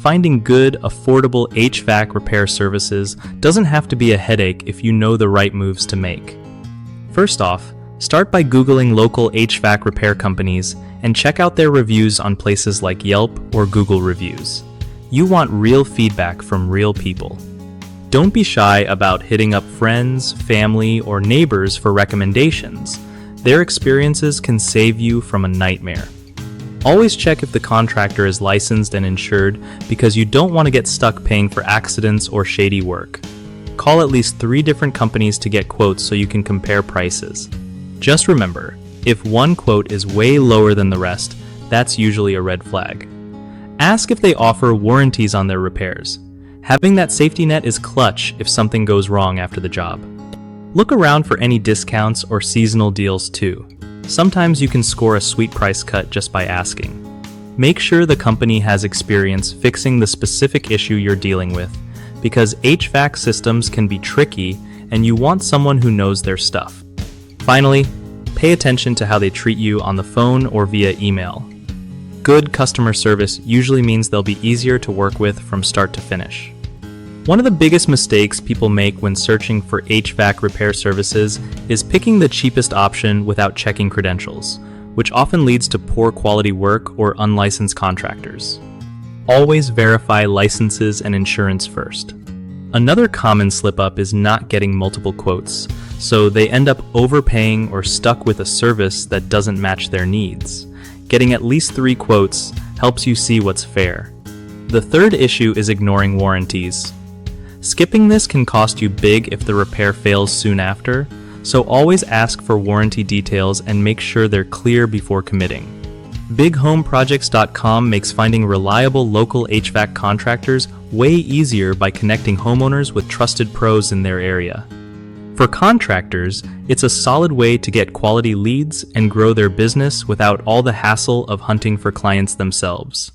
Finding good, affordable HVAC repair services doesn't have to be a headache if you know the right moves to make. First off, start by Googling local HVAC repair companies and check out their reviews on places like Yelp or Google Reviews. You want real feedback from real people. Don't be shy about hitting up friends, family, or neighbors for recommendations. Their experiences can save you from a nightmare. Always check if the contractor is licensed and insured because you don't want to get stuck paying for accidents or shady work. Call at least 3 different companies to get quotes so you can compare prices. Just remember, if one quote is way lower than the rest, that's usually a red flag. Ask if they offer warranties on their repairs. Having that safety net is clutch if something goes wrong after the job. Look around for any discounts or seasonal deals too. Sometimes you can score a sweet price cut just by asking. Make sure the company has experience fixing the specific issue you're dealing with, because HVAC systems can be tricky and you want someone who knows their stuff. Finally, pay attention to how they treat you on the phone or via email. Good customer service usually means they'll be easier to work with from start to finish. One of the biggest mistakes people make when searching for HVAC repair services is picking the cheapest option without checking credentials, which often leads to poor quality work or unlicensed contractors. Always verify licenses and insurance first. Another common slip-up is not getting multiple quotes, so they end up overpaying or stuck with a service that doesn't match their needs. Getting at least 3 quotes helps you see what's fair. The third issue is ignoring warranties. Skipping this can cost you big if the repair fails soon after, so always ask for warranty details and make sure they're clear before committing. BigHomeProjects.com makes finding reliable local HVAC contractors way easier by connecting homeowners with trusted pros in their area. For contractors, it's a solid way to get quality leads and grow their business without all the hassle of hunting for clients themselves.